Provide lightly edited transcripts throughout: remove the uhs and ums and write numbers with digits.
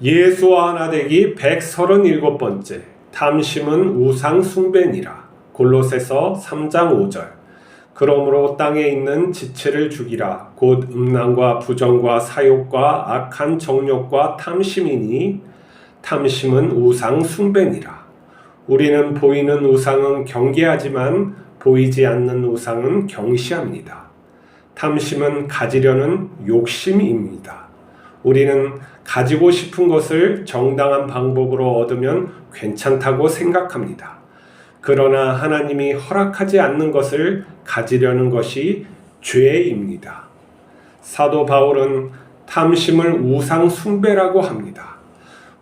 예수와 하나 되기 137번째 탐심은 우상 숭배니라. 골로새서 3장 5절. 그러므로 땅에 있는 지체를 죽이라. 곧 음란과 부정과 사욕과 악한 정욕과 탐심이니 탐심은 우상 숭배니라. 우리는 보이는 우상은 경계하지만 보이지 않는 우상은 경시합니다. 탐심은 가지려는 욕심입니다. 우리는 가지고 싶은 것을 정당한 방법으로 얻으면 괜찮다고 생각합니다. 그러나 하나님이 허락하지 않는 것을 가지려는 것이 죄입니다. 사도 바울은 탐심을 우상 숭배라고 합니다.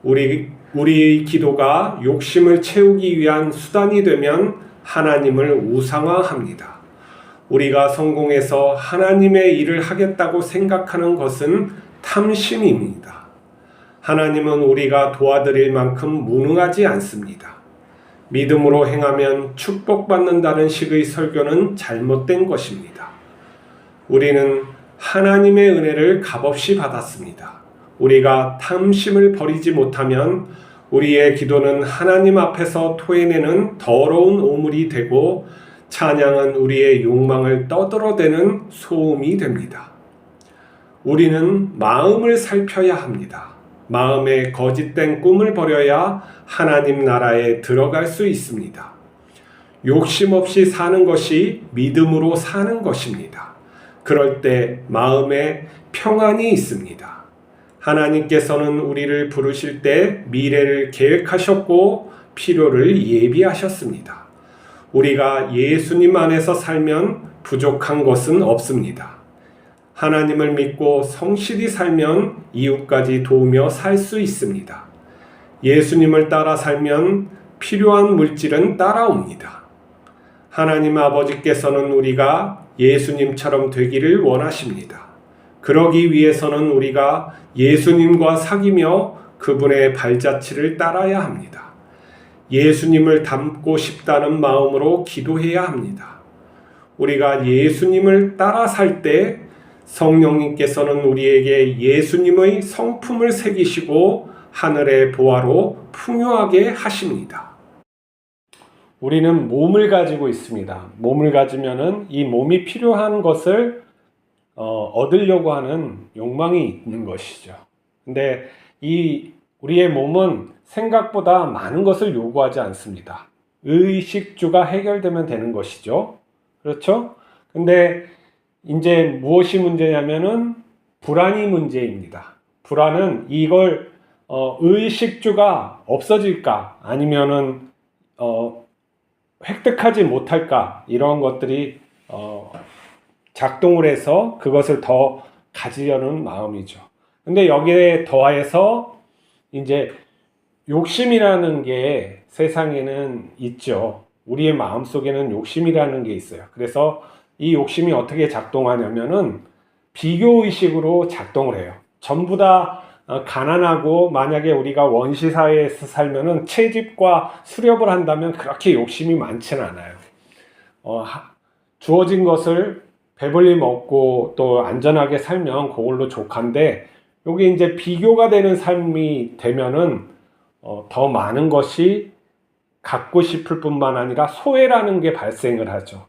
우리의 기도가 욕심을 채우기 위한 수단이 되면 하나님을 우상화합니다. 우리가 성공해서 하나님의 일을 하겠다고 생각하는 것은 탐심입니다. 하나님은 우리가 도와드릴 만큼 무능하지 않습니다. 믿음으로 행하면 축복받는다는 식의 설교는 잘못된 것입니다. 우리는 하나님의 은혜를 값없이 받았습니다. 우리가 탐심을 버리지 못하면 우리의 기도는 하나님 앞에서 토해내는 더러운 오물이 되고 찬양은 우리의 욕망을 떠들어대는 소음이 됩니다. 우리는 마음을 살펴야 합니다. 마음에 거짓된 꿈을 버려야 하나님 나라에 들어갈 수 있습니다. 욕심 없이 사는 것이 믿음으로 사는 것입니다. 그럴 때 마음에 평안이 있습니다. 하나님께서는 우리를 부르실 때 미래를 계획하셨고 필요를 예비하셨습니다. 우리가 예수님 안에서 살면 부족한 것은 없습니다. 하나님을 믿고 성실히 살면 이웃까지 도우며 살 수 있습니다. 예수님을 따라 살면 필요한 물질은 따라옵니다. 하나님 아버지께서는 우리가 예수님처럼 되기를 원하십니다. 그러기 위해서는 우리가 예수님과 사귀며 그분의 발자취를 따라야 합니다. 예수님을 닮고 싶다는 마음으로 기도해야 합니다. 우리가 예수님을 따라 살 때 성령님께서는 우리에게 예수님의 성품을 새기시고 하늘의 보화로 풍요하게 하십니다. 우리는 몸을 가지고 있습니다. 몸을 가지면은 이 몸이 필요한 것을 얻으려고 하는 욕망이 있는 것이죠. 근데 우리의 몸은 생각보다 많은 것을 요구하지 않습니다. 의식주가 해결되면 되는 것이죠. 그렇죠? 근데 이제 무엇이 문제냐면은 불안이 문제입니다. 불안은 이걸 의식주가 없어질까 아니면은 획득하지 못할까 이런 것들이 작동을 해서 그것을 더 가지려는 마음이죠. 근데 여기에 더해서 이제 욕심이라는 게 세상에는 있죠. 우리의 마음속에는 욕심이라는 게 있어요. 그래서 이 욕심이 어떻게 작동하냐면은 비교의식으로 작동을 해요. 전부 다 가난하고 만약에 우리가 원시사회에서 살면은 채집과 수렵을 한다면 그렇게 욕심이 많지는 않아요. 주어진 것을 배불리 먹고 또 안전하게 살면 그걸로 족한데 여기 이제 비교가 되는 삶이 되면은 더 많은 것이 갖고 싶을 뿐만 아니라 소외라는 게 발생을 하죠.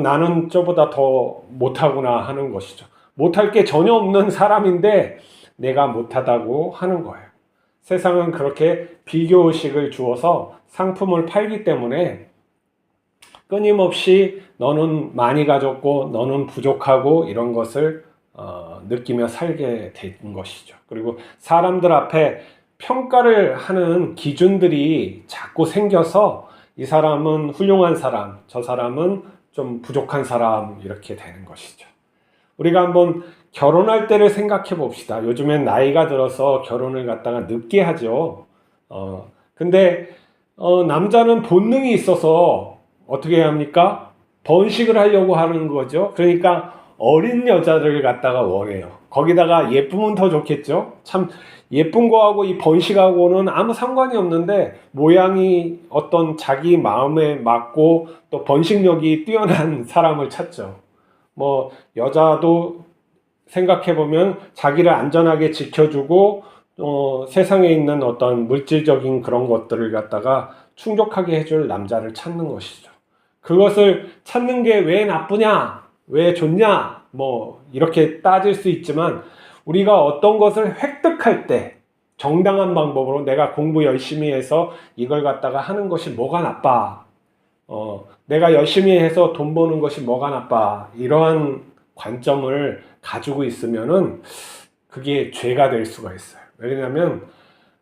나는 저보다 더 못하구나 하는 것이죠. 못할 게 전혀 없는 사람인데 내가 못하다고 하는 거예요. 세상은 그렇게 비교의식을 주어서 상품을 팔기 때문에 끊임없이 너는 많이 가졌고 너는 부족하고 이런 것을 느끼며 살게 된 것이죠. 그리고 사람들 앞에 평가를 하는 기준들이 자꾸 생겨서 이 사람은 훌륭한 사람, 저 사람은 좀 부족한 사람 이렇게 되는 것이죠. 우리가 한번 결혼할 때를 생각해 봅시다. 요즘엔 나이가 들어서 결혼을 갖다가 늦게 하죠. 근데 남자는 본능이 있어서 어떻게 해야 합니까? 번식을 하려고 하는 거죠. 그러니까 어린 여자를 갖다가 원해요. 거기다가 예쁘면 더 좋겠죠. 참 예쁜 거하고 이 번식하고는 아무 상관이 없는데 모양이 어떤 자기 마음에 맞고 또 번식력이 뛰어난 사람을 찾죠. 여자도 생각해보면 자기를 안전하게 지켜주고 세상에 있는 어떤 물질적인 그런 것들을 갖다가 충족하게 해줄 남자를 찾는 것이죠. 그것을 찾는 게 왜 나쁘냐, 왜 좋냐, 뭐 이렇게 따질 수 있지만 우리가 어떤 것을 획득할 때 정당한 방법으로 내가 공부 열심히 해서 이걸 갖다가 하는 것이 뭐가 나빠, 내가 열심히 해서 돈 버는 것이 뭐가 나빠, 이러한 관점을 가지고 있으면은 그게 죄가 될 수가 있어요. 왜냐하면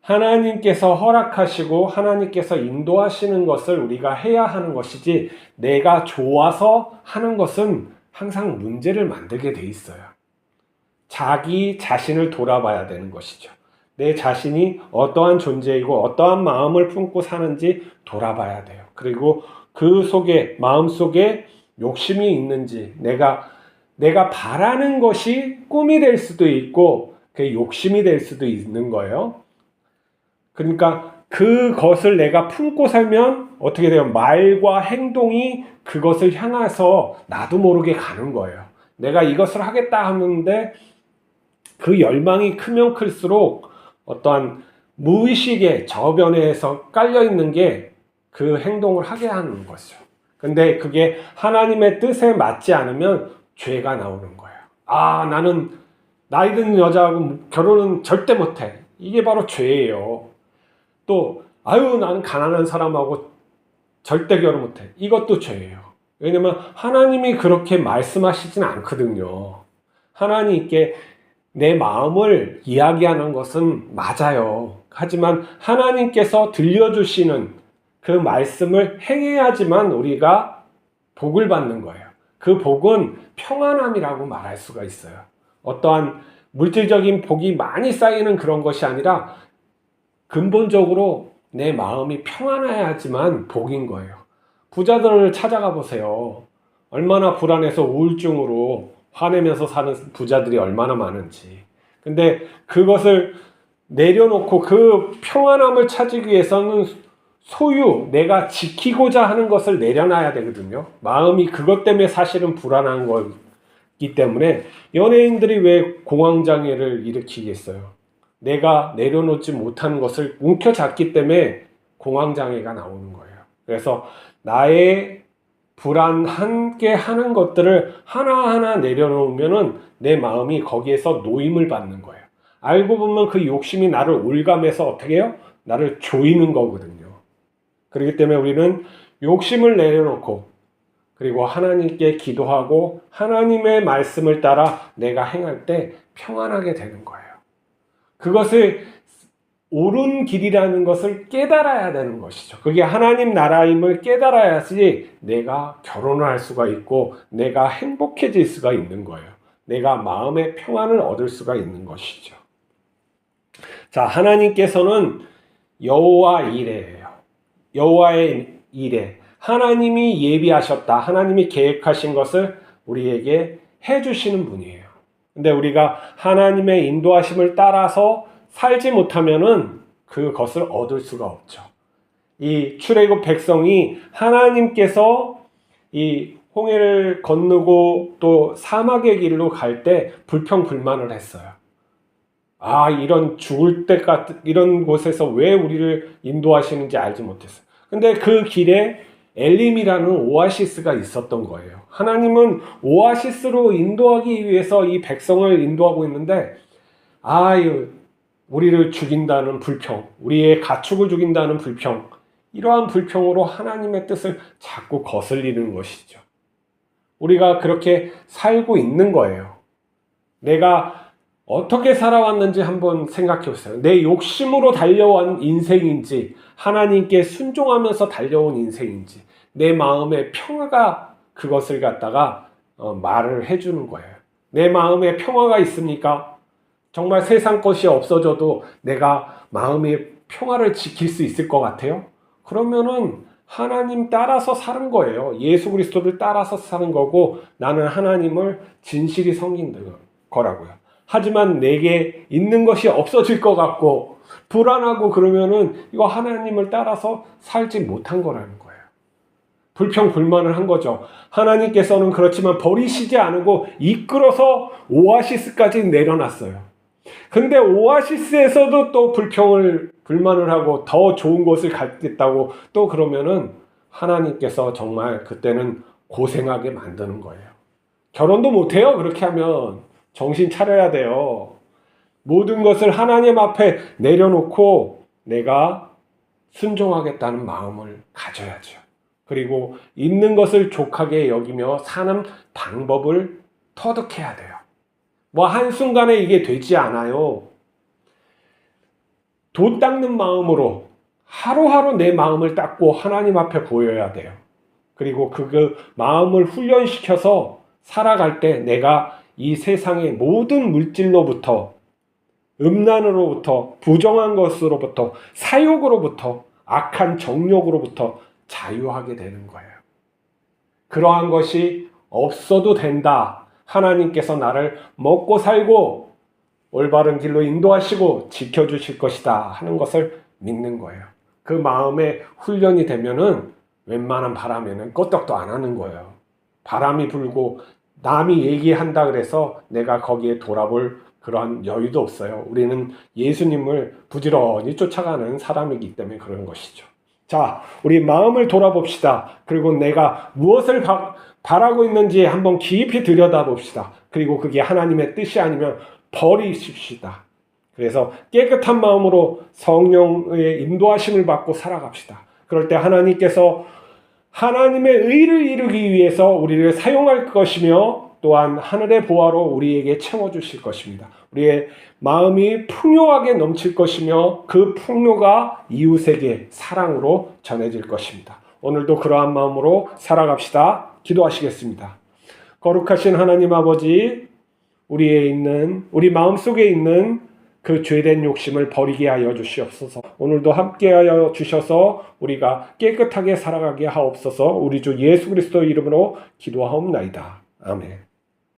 하나님께서 허락하시고 하나님께서 인도하시는 것을 우리가 해야 하는 것이지, 내가 좋아서 하는 것은 항상 문제를 만들게 돼 있어요. 자기 자신을 돌아봐야 되는 것이죠. 내 자신이 어떠한 존재이고 어떠한 마음을 품고 사는지 돌아봐야 돼요. 그리고 그 속에, 마음 속에 욕심이 있는지, 내가 바라는 것이 꿈이 될 수도 있고 그게 욕심이 될 수도 있는 거예요. 그러니까 그것을 내가 품고 살면 어떻게 돼요? 말과 행동이 그것을 향해서 나도 모르게 가는 거예요. 내가 이것을 하겠다 하는데 그 열망이 크면 클수록 어떠한 무의식의 저변에서 깔려있는 게 그 행동을 하게 하는 거죠. 근데 그게 하나님의 뜻에 맞지 않으면 죄가 나오는 거예요. 나는 나이 든 여자하고 결혼은 절대 못해. 이게 바로 죄예요. 또 나는 가난한 사람하고 절대 결혼 못해. 이것도 죄예요. 왜냐면 하나님이 그렇게 말씀하시진 않거든요. 하나님께 내 마음을 이야기하는 것은 맞아요. 하지만 하나님께서 들려주시는 그 말씀을 행해야지만 우리가 복을 받는 거예요. 그 복은 평안함이라고 말할 수가 있어요. 어떠한 물질적인 복이 많이 쌓이는 그런 것이 아니라 근본적으로 내 마음이 평안해야지만 복인 거예요. 부자들을 찾아가 보세요. 얼마나 불안해서 우울증으로 화내면서 사는 부자들이 얼마나 많은지. 근데 그것을 내려놓고 그 평안함을 찾기 위해서는 소유, 내가 지키고자 하는 것을 내려놔야 되거든요. 마음이 그것 때문에 사실은 불안한 거기 때문에 연예인들이 왜 공황장애를 일으키겠어요? 내가 내려놓지 못하는 것을 움켜잡기 때문에 공황장애가 나오는 거예요. 그래서 나의 불안하게 하는 것들을 하나하나 내려놓으면은 내 마음이 거기에서 노임을 받는 거예요. 알고 보면 그 욕심이 나를 올감해서 어떻게 해요? 나를 조이는 거거든요. 그렇기 때문에 우리는 욕심을 내려놓고 그리고 하나님께 기도하고 하나님의 말씀을 따라 내가 행할 때 평안하게 되는 거예요. 그것을 옳은 길이라는 것을 깨달아야 되는 것이죠. 그게 하나님 나라임을 깨달아야지 내가 결혼을 할 수가 있고 내가 행복해질 수가 있는 거예요. 내가 마음의 평안을 얻을 수가 있는 것이죠. 자, 하나님께서는 여호와 이레예요. 여호와의 이레. 하나님이 예비하셨다. 하나님이 계획하신 것을 우리에게 해주시는 분이에요. 근데 우리가 하나님의 인도하심을 따라서 살지 못하면은 그것을 얻을 수가 없죠. 이 출애굽 백성이 하나님께서 이 홍해를 건너고 또 사막의 길로 갈 때 불평불만을 했어요. 이런 죽을 때 같은 이런 곳에서 왜 우리를 인도하시는지 알지 못했어요. 근데 그 길에 엘림이라는 오아시스가 있었던 거예요. 하나님은 오아시스로 인도하기 위해서 이 백성을 인도하고 있는데 우리를 죽인다는 불평, 우리의 가축을 죽인다는 불평, 이러한 불평으로 하나님의 뜻을 자꾸 거슬리는 것이죠. 우리가 그렇게 살고 있는 거예요. 내가 어떻게 살아왔는지 한번 생각해 보세요. 내 욕심으로 달려온 인생인지 하나님께 순종하면서 달려온 인생인지 내 마음의 평화가 그것을 갖다가 말을 해주는 거예요. 내 마음에 평화가 있습니까? 정말 세상 것이 없어져도 내가 마음의 평화를 지킬 수 있을 것 같아요? 그러면은 하나님 따라서 사는 거예요. 예수 그리스도를 따라서 사는 거고 나는 하나님을 진실히 섬기는 거라고요. 하지만 내게 있는 것이 없어질 것 같고 불안하고 그러면은 이거 하나님을 따라서 살지 못한 거라는 거예요. 불평불만을 한 거죠. 하나님께서는 그렇지만 버리시지 않고 이끌어서 오아시스까지 내려놨어요. 근데 오아시스에서도 또 불만을 하고 더 좋은 곳을 갖겠다고 또 그러면은 하나님께서 정말 그때는 고생하게 만드는 거예요. 결혼도 못해요. 그렇게 하면 정신 차려야 돼요. 모든 것을 하나님 앞에 내려놓고 내가 순종하겠다는 마음을 가져야죠. 그리고 있는 것을 족하게 여기며 사는 방법을 터득해야 돼요. 뭐 한순간에 이게 되지 않아요. 도 닦는 마음으로 하루하루 내 마음을 닦고 하나님 앞에 보여야 돼요. 그리고 그 마음을 훈련시켜서 살아갈 때 내가 이 세상의 모든 물질로부터, 음란으로부터, 부정한 것으로부터, 사욕으로부터, 악한 정욕으로부터 자유하게 되는 거예요. 그러한 것이 없어도 된다. 하나님께서 나를 먹고 살고 올바른 길로 인도하시고 지켜주실 것이다 하는 것을 믿는 거예요. 그 마음에 훈련이 되면은 웬만한 바람에는 끄떡도 안 하는 거예요. 바람이 불고 남이 얘기한다 그래서 내가 거기에 돌아볼 그런 여유도 없어요. 우리는 예수님을 부지런히 쫓아가는 사람이기 때문에 그런 것이죠. 자, 우리 마음을 돌아봅시다. 그리고 내가 무엇을 바라고 있는지 한번 깊이 들여다봅시다. 그리고 그게 하나님의 뜻이 아니면 버리십시다. 그래서 깨끗한 마음으로 성령의 인도하심을 받고 살아갑시다. 그럴 때 하나님께서 하나님의 의를 이루기 위해서 우리를 사용할 것이며 또한 하늘의 보화로 우리에게 채워주실 것입니다. 우리의 마음이 풍요하게 넘칠 것이며 그 풍요가 이웃에게 사랑으로 전해질 것입니다. 오늘도 그러한 마음으로 살아갑시다. 기도하시겠습니다. 거룩하신 하나님 아버지, 우리 마음속에 있는 그 죄된 욕심을 버리게 하여 주시옵소서. 오늘도 함께하여 주셔서 우리가 깨끗하게 살아가게 하옵소서. 우리 주 예수 그리스도 이름으로 기도하옵나이다. 아멘.